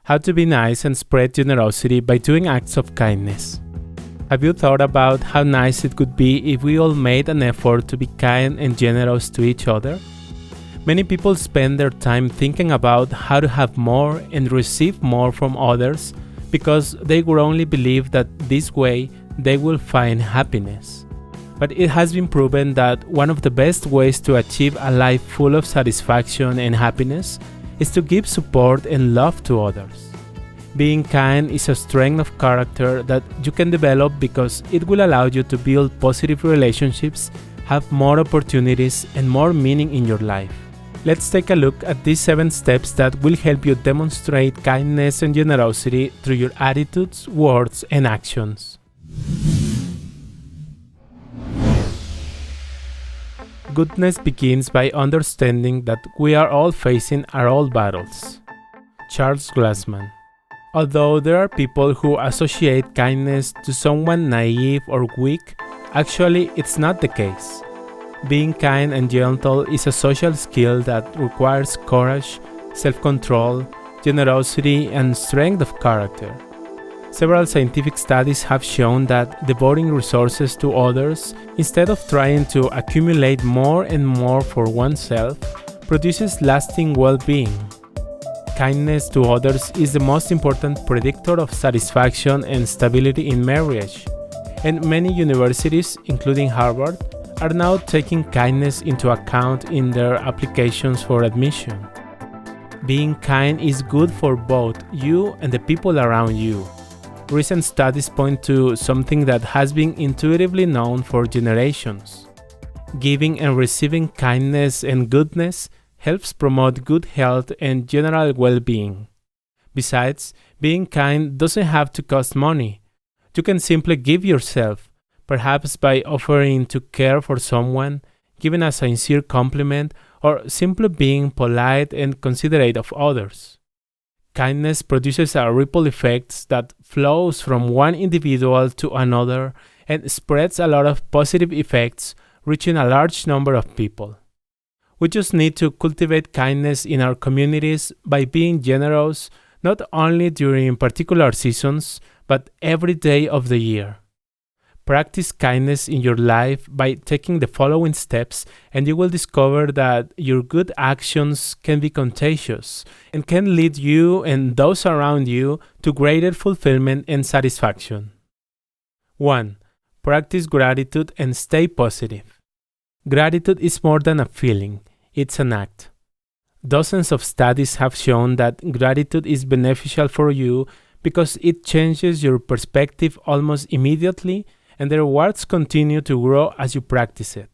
How to be nice and spread generosity by doing acts of kindness. Have you thought about how nice it could be if we all made an effort to be kind and generous to each other? Many people spend their time thinking about how to have more and receive more from others because they wrongly believe that this way they will find happiness. But it has been proven that one of the best ways to achieve a life full of satisfaction and happiness is to give support and love to others. Being kind is a strength of character that you can develop because it will allow you to build positive relationships, have more opportunities, and more meaning in your life. Let's take a look at these 7 steps that will help you demonstrate kindness and generosity through your attitudes, words, and actions. Goodness begins by understanding that we are all facing our own battles. Charles Glassman. Although there are people who associate kindness to someone naive or weak, actually it's not the case. Being kind and gentle is a social skill that requires courage, self-control, generosity, and strength of character. Several scientific studies have shown that devoting resources to others, instead of trying to accumulate more and more for oneself, produces lasting well-being. Kindness to others is the most important predictor of satisfaction and stability in marriage, and many universities, including Harvard, are now taking kindness into account in their applications for admission. Being kind is good for both you and the people around you. Recent studies point to something that has been intuitively known for generations. Giving and receiving kindness and goodness helps promote good health and general well-being. Besides, being kind doesn't have to cost money. You can simply give yourself, perhaps by offering to care for someone, giving a sincere compliment, or simply being polite and considerate of others. Kindness produces a ripple effect that flows from one individual to another and spreads a lot of positive effects, reaching a large number of people. We just need to cultivate kindness in our communities by being generous not only during particular seasons, but every day of the year. Practice kindness in your life by taking the following steps, and you will discover that your good actions can be contagious and can lead you and those around you to greater fulfillment and satisfaction. 1. Practice gratitude and stay positive. Gratitude is more than a feeling, it's an act. Dozens of studies have shown that gratitude is beneficial for you because it changes your perspective almost immediately, and the rewards continue to grow as you practice it.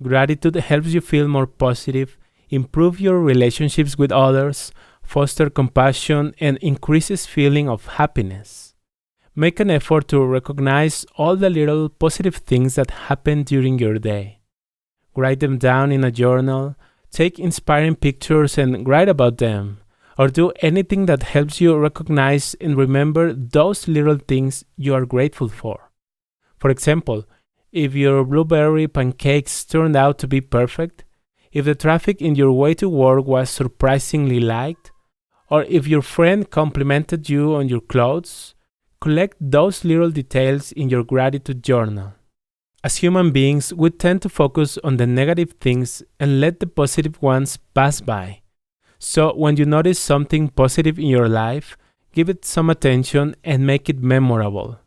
Gratitude helps you feel more positive, improve your relationships with others, foster compassion, and increases feeling of happiness. Make an effort to recognize all the little positive things that happen during your day. Write them down in a journal, take inspiring pictures and write about them, or do anything that helps you recognize and remember those little things you are grateful for. For example, if your blueberry pancakes turned out to be perfect, if the traffic in your way to work was surprisingly light, or if your friend complimented you on your clothes, collect those little details in your gratitude journal. As human beings, we tend to focus on the negative things and let the positive ones pass by. So when you notice something positive in your life, give it some attention and make it memorable.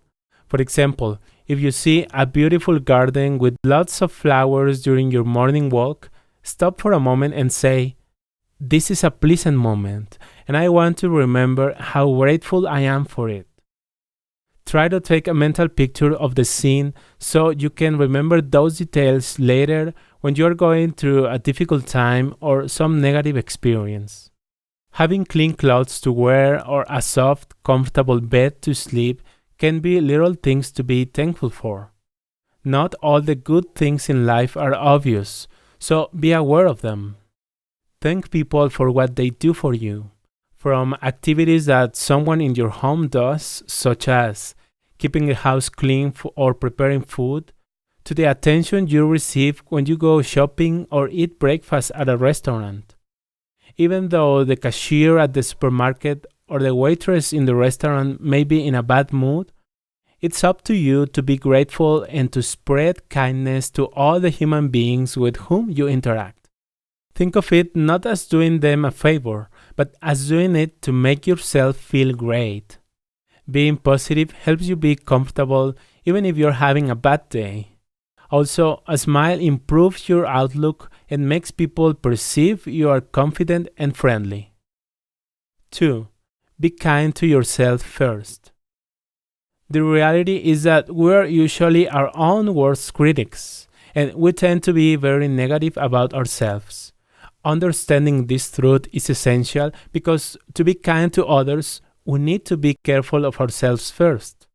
For example, if you see a beautiful garden with lots of flowers during your morning walk, stop for a moment and say, "This is a pleasant moment, and I want to remember how grateful I am for it." Try to take a mental picture of the scene so you can remember those details later when you are going through a difficult time or some negative experience. Having clean clothes to wear or a soft, comfortable bed to sleep can be little things to be thankful for. Not all the good things in life are obvious, so be aware of them. Thank people for what they do for you, from activities that someone in your home does, such as keeping the house clean or preparing food, to the attention you receive when you go shopping or eat breakfast at a restaurant. Even though the cashier at the supermarket or the waitress in the restaurant may be in a bad mood, it's up to you to be grateful and to spread kindness to all the human beings with whom you interact. Think of it not as doing them a favor, but as doing it to make yourself feel great. Being positive helps you be comfortable even if you're having a bad day. Also, a smile improves your outlook and makes people perceive you are confident and friendly. 2. Be kind to yourself first. The reality is that we're usually our own worst critics, and we tend to be very negative about ourselves. Understanding this truth is essential because to be kind to others, we need to be careful of ourselves first.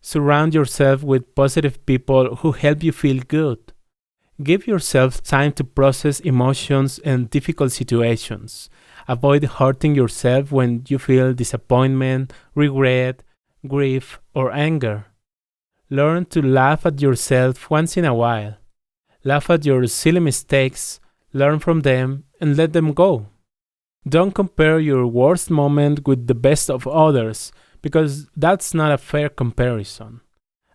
Surround yourself with positive people who help you feel good. Give yourself time to process emotions and difficult situations. Avoid hurting yourself when you feel disappointment, regret, grief, or anger. Learn to laugh at yourself once in a while. Laugh at your silly mistakes, learn from them, and let them go. Don't compare your worst moment with the best of others, because that's not a fair comparison.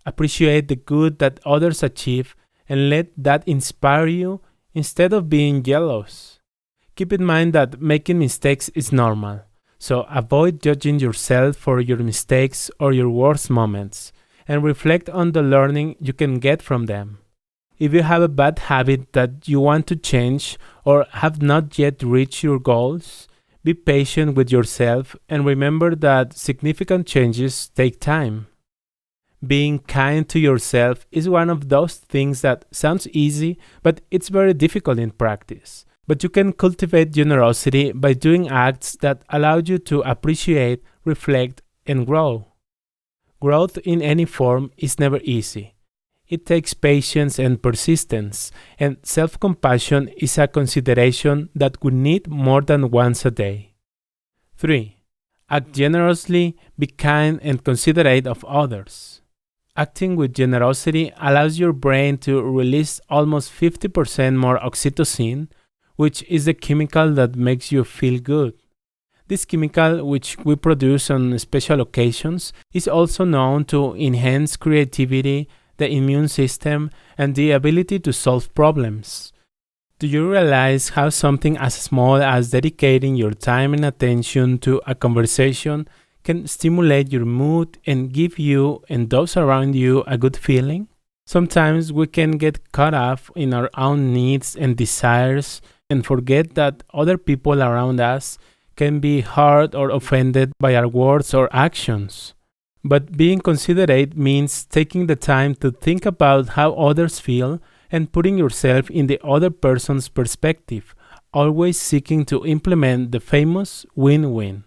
Appreciate the good that others achieve and let that inspire you instead of being jealous. Keep in mind that making mistakes is normal, so avoid judging yourself for your mistakes or your worst moments, and reflect on the learning you can get from them. If you have a bad habit that you want to change or have not yet reached your goals, be patient with yourself and remember that significant changes take time. Being kind to yourself is one of those things that sounds easy, but it's very difficult in practice. But you can cultivate generosity by doing acts that allow you to appreciate, reflect, and grow. Growth in any form is never easy. It takes patience and persistence, and self-compassion is a consideration that we need more than once a day. 3. Act generously, be kind and considerate of others. Acting with generosity allows your brain to release almost 50% more oxytocin, which is the chemical that makes you feel good. This chemical, which we produce on special occasions, is also known to enhance creativity, the immune system, and the ability to solve problems. Do you realize how something as small as dedicating your time and attention to a conversation can stimulate your mood and give you and those around you a good feeling? Sometimes we can get caught up in our own needs and desires and forget that other people around us can be hurt or offended by our words or actions. But being considerate means taking the time to think about how others feel and putting yourself in the other person's perspective, always seeking to implement the famous win-win.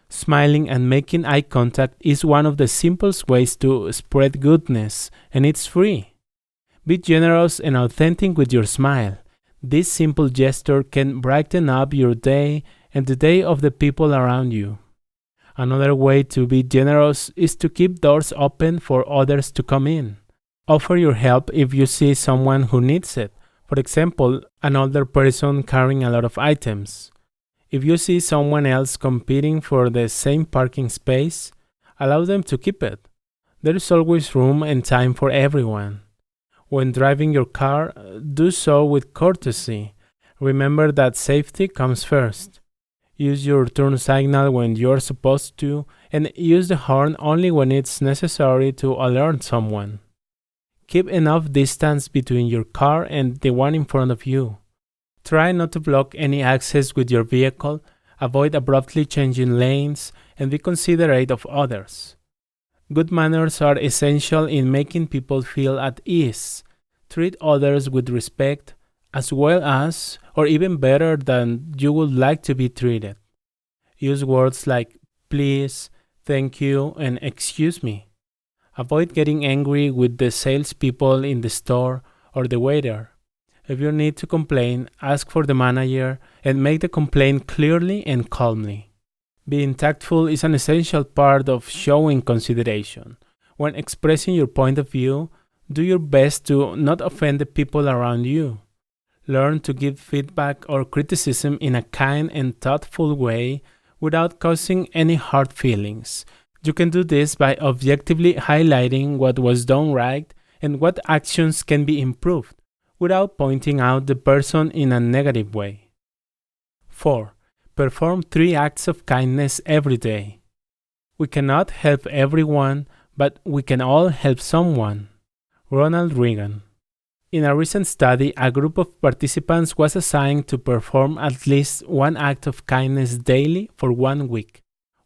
Smiling and making eye contact is one of the simplest ways to spread goodness, and it's free. Be generous and authentic with your smile. This simple gesture can brighten up your day and the day of the people around you. Another way to be generous is to keep doors open for others to come in. Offer your help if you see someone who needs it. For example, an older person carrying a lot of items. If you see someone else competing for the same parking space, allow them to keep it. There is always room and time for everyone. When driving your car, do so with courtesy. Remember that safety comes first. Use your turn signal when you're supposed to, and use the horn only when it's necessary to alert someone. Keep enough distance between your car and the one in front of you. Try not to block any access with your vehicle, avoid abruptly changing lanes, and be considerate of others. Good manners are essential in making people feel at ease. Treat others with respect, as well as, or even better than you would like to be treated. Use words like please, thank you, and excuse me. Avoid getting angry with the salespeople in the store or the waiter. If you need to complain, ask for the manager and make the complaint clearly and calmly. Being tactful is an essential part of showing consideration. When expressing your point of view, do your best to not offend the people around you. Learn to give feedback or criticism in a kind and thoughtful way without causing any hard feelings. You can do this by objectively highlighting what was done right and what actions can be improved, without pointing out the person in a negative way. 4. Perform 3 acts of kindness every day. We cannot help everyone, but we can all help someone. Ronald Reagan. In a recent study, a group of participants was assigned to perform at least 1 act of kindness daily for 1 week,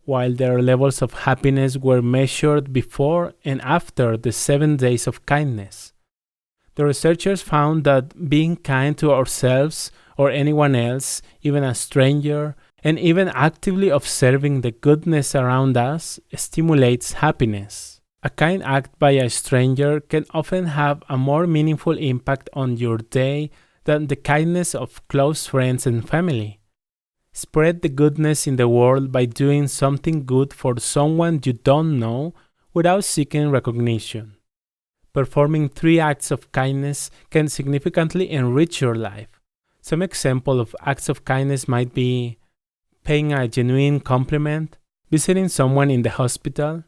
while their levels of happiness were measured before and after the 7 days of kindness. The researchers found that being kind to ourselves or anyone else, even a stranger, and even actively observing the goodness around us stimulates happiness. A kind act by a stranger can often have a more meaningful impact on your day than the kindness of close friends and family. Spread the goodness in the world by doing something good for someone you don't know without seeking recognition. Performing 3 acts of kindness can significantly enrich your life. Some example of acts of kindness might be paying a genuine compliment, visiting someone in the hospital,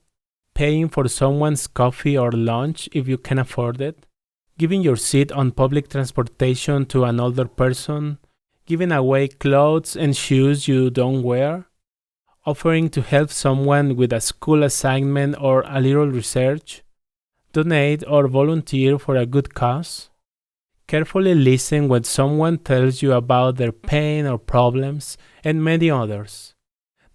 paying for someone's coffee or lunch if you can afford it, giving your seat on public transportation to an older person, giving away clothes and shoes you don't wear, offering to help someone with a school assignment or a little research, donate or volunteer for a good cause. Carefully listen when someone tells you about their pain or problems, and many others.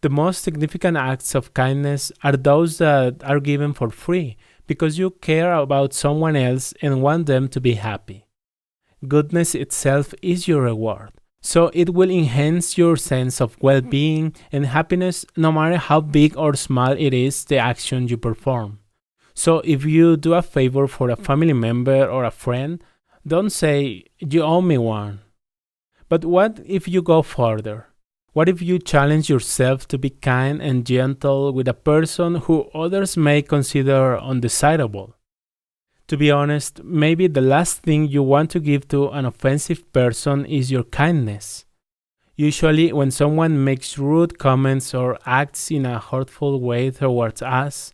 The most significant acts of kindness are those that are given for free because you care about someone else and want them to be happy. Goodness itself is your reward, so it will enhance your sense of well-being and happiness no matter how big or small it is the action you perform. So if you do a favor for a family member or a friend, don't say, "You owe me one." But what if you go further? What if you challenge yourself to be kind and gentle with a person who others may consider undesirable? To be honest, maybe the last thing you want to give to an offensive person is your kindness. Usually, when someone makes rude comments or acts in a hurtful way towards us,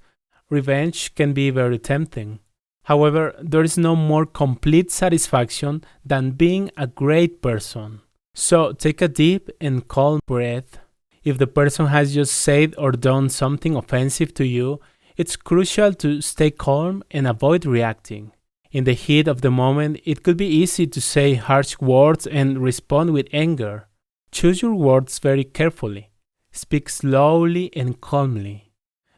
revenge can be very tempting. However, there is no more complete satisfaction than being a great person. So take a deep and calm breath. If the person has just said or done something offensive to you, it's crucial to stay calm and avoid reacting. In the heat of the moment, it could be easy to say harsh words and respond with anger. Choose your words very carefully. Speak slowly and calmly.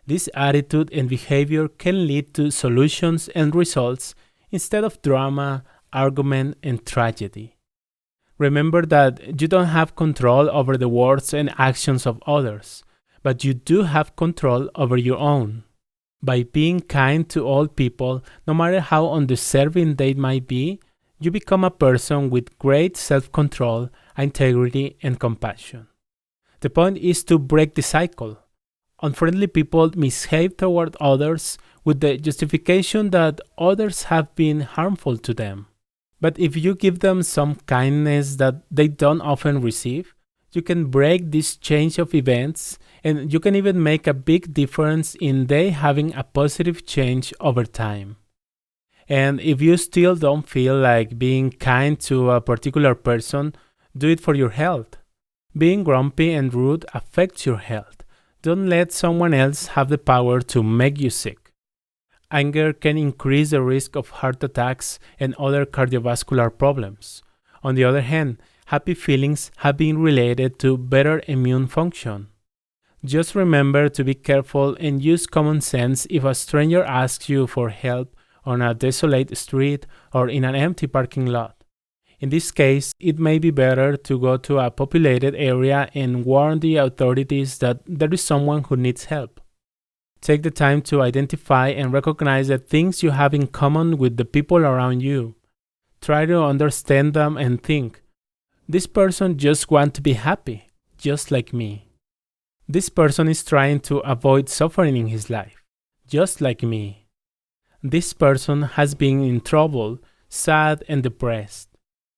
This attitude and behavior can lead to solutions and results instead of drama, argument, and tragedy. Remember that you don't have control over the words and actions of others, but you do have control over your own. By being kind to all people, no matter how undeserving they might be, you become a person with great self-control, integrity, and compassion. The point is to break the cycle. Unfriendly people misbehave toward others with the justification that others have been harmful to them. But if you give them some kindness that they don't often receive, you can break this chain of events and you can even make a big difference in they having a positive change over time. And if you still don't feel like being kind to a particular person, do it for your health. Being grumpy and rude affects your health. Don't let someone else have the power to make you sick. Anger can increase the risk of heart attacks and other cardiovascular problems. On the other hand, happy feelings have been related to better immune function. Just remember to be careful and use common sense if a stranger asks you for help on a desolate street or in an empty parking lot. In this case, it may be better to go to a populated area and warn the authorities that there is someone who needs help. Take the time to identify and recognize the things you have in common with the people around you. Try to understand them and think, this person just wants to be happy, just like me. This person is trying to avoid suffering in his life, just like me. This person has been in trouble, sad and depressed.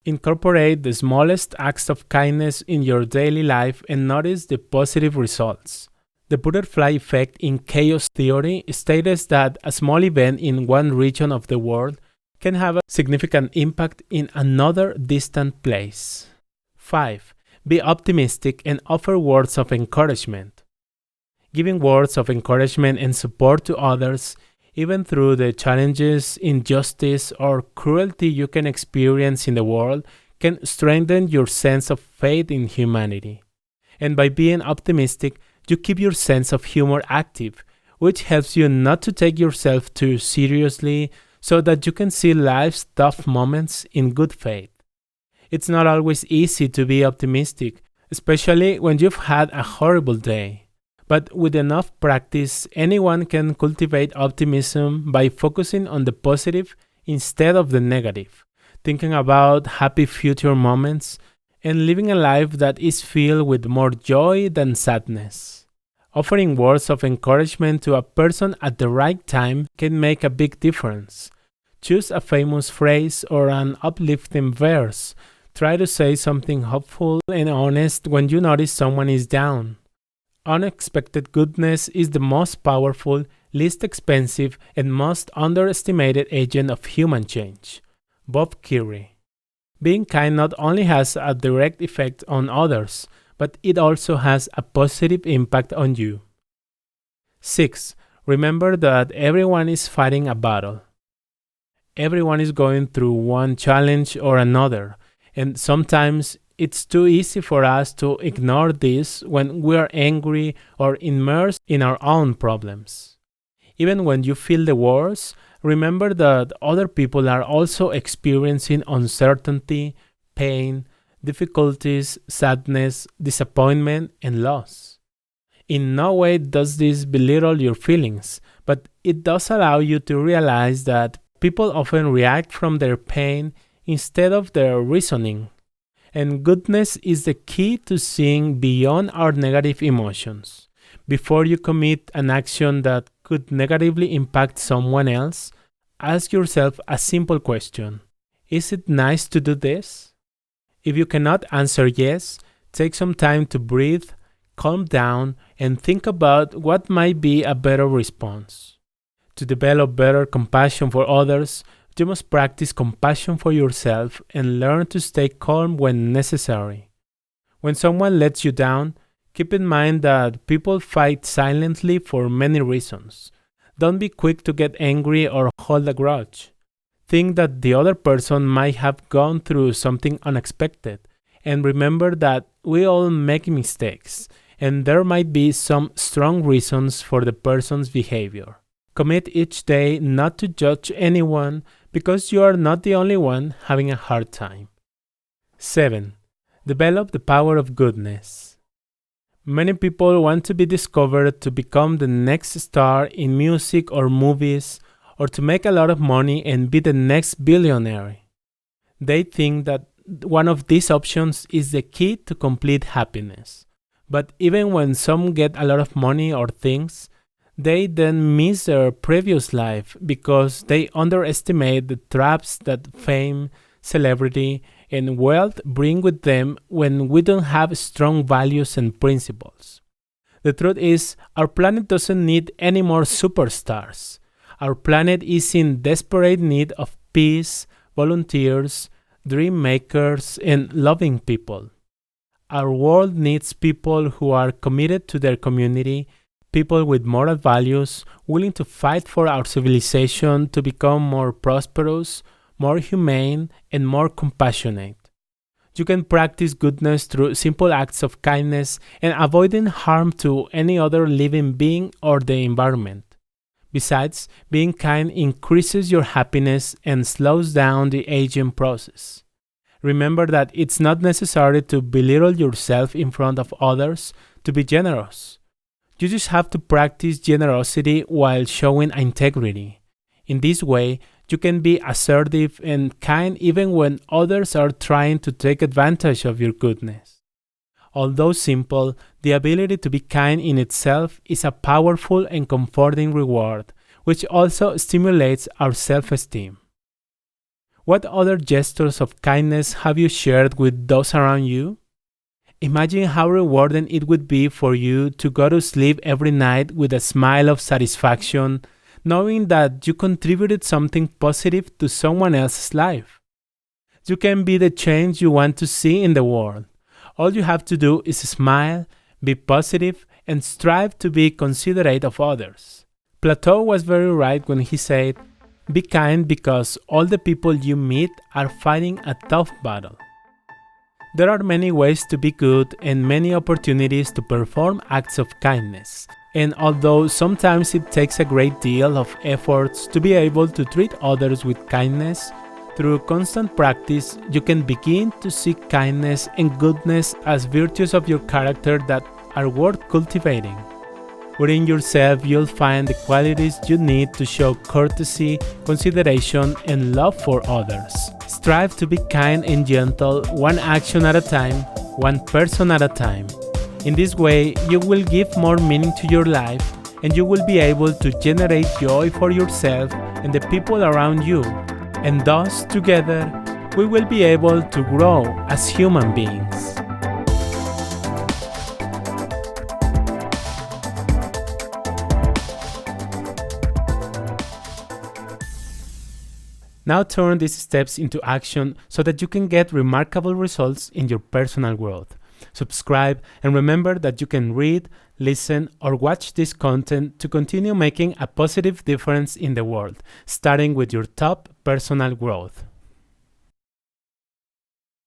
Incorporate the smallest acts of kindness in your daily life and notice the positive results. The butterfly effect in chaos theory states that a small event in one region of the world can have a significant impact in another distant place. 5. Be optimistic and offer words of encouragement. Giving words of encouragement and support to others, even through the challenges, injustice, or cruelty you can experience in the world, can strengthen your sense of faith in humanity. And by being optimistic, you keep your sense of humor active, which helps you not to take yourself too seriously so that you can see life's tough moments in good faith. It's not always easy to be optimistic, especially when you've had a horrible day. But with enough practice, anyone can cultivate optimism by focusing on the positive instead of the negative, thinking about happy future moments, and living a life that is filled with more joy than sadness. Offering words of encouragement to a person at the right time can make a big difference. Choose a famous phrase or an uplifting verse. Try to say something hopeful and honest when you notice someone is down. Unexpected goodness is the most powerful, least expensive, and most underestimated agent of human change. Bob Curry. Being kind not only has a direct effect on others, but it also has a positive impact on you. 6. Remember that everyone is fighting a battle. Everyone is going through one challenge or another, and sometimes it's too easy for us to ignore this when we are angry or immersed in our own problems. Even when you feel the worst, remember that other people are also experiencing uncertainty, pain, difficulties, sadness, disappointment, and loss. In no way does this belittle your feelings, but it does allow you to realize that people often react from their pain instead of their reasoning. And goodness is the key to seeing beyond our negative emotions. Before you commit an action that could negatively impact someone else, ask yourself a simple question. Is it nice to do this? If you cannot answer yes, take some time to breathe, calm down, and think about what might be a better response. To develop better compassion for others, you must practice compassion for yourself and learn to stay calm when necessary. When someone lets you down, keep in mind that people fight silently for many reasons. Don't be quick to get angry or hold a grudge. Think that the other person might have gone through something unexpected, and remember that we all make mistakes, and there might be some strong reasons for the person's behavior. Commit each day not to judge anyone because you are not the only one having a hard time. 7. Develop the power of goodness. Many people want to be discovered to become the next star in music or movies, or to make a lot of money and be the next billionaire. They think that one of these options is the key to complete happiness. But even when some get a lot of money or things, they then miss their previous life because they underestimate the traps that fame, celebrity, and wealth bring with them when we don't have strong values and principles. The truth is, our planet doesn't need any more superstars. Our planet is in desperate need of peace, volunteers, dream makers, and loving people. Our world needs people who are committed to their community, people with moral values, willing to fight for our civilization to become more prosperous, more humane, and more compassionate. You can practice goodness through simple acts of kindness and avoiding harm to any other living being or the environment. Besides, being kind increases your happiness and slows down the aging process. Remember that it's not necessary to belittle yourself in front of others to be generous. You just have to practice generosity while showing integrity. In this way, you can be assertive and kind even when others are trying to take advantage of your goodness. Although simple, the ability to be kind in itself is a powerful and comforting reward, which also stimulates our self-esteem. What other gestures of kindness have you shared with those around you? Imagine how rewarding it would be for you to go to sleep every night with a smile of satisfaction, knowing that you contributed something positive to someone else's life. You can be the change you want to see in the world. All you have to do is smile, be positive, and strive to be considerate of others. Plato was very right when he said, "Be kind because all the people you meet are fighting a tough battle." There are many ways to be good and many opportunities to perform acts of kindness. And although sometimes it takes a great deal of efforts to be able to treat others with kindness, through constant practice you can begin to see kindness and goodness as virtues of your character that are worth cultivating. Within yourself you'll find the qualities you need to show courtesy, consideration, and love for others. Strive to be kind and gentle, one action at a time, one person at a time. In this way, you will give more meaning to your life, and you will be able to generate joy for yourself and the people around you. And thus, together, we will be able to grow as human beings. Now turn these steps into action so that you can get remarkable results in your personal growth. Subscribe and remember that you can read, listen, or watch this content to continue making a positive difference in the world, starting with your top personal growth.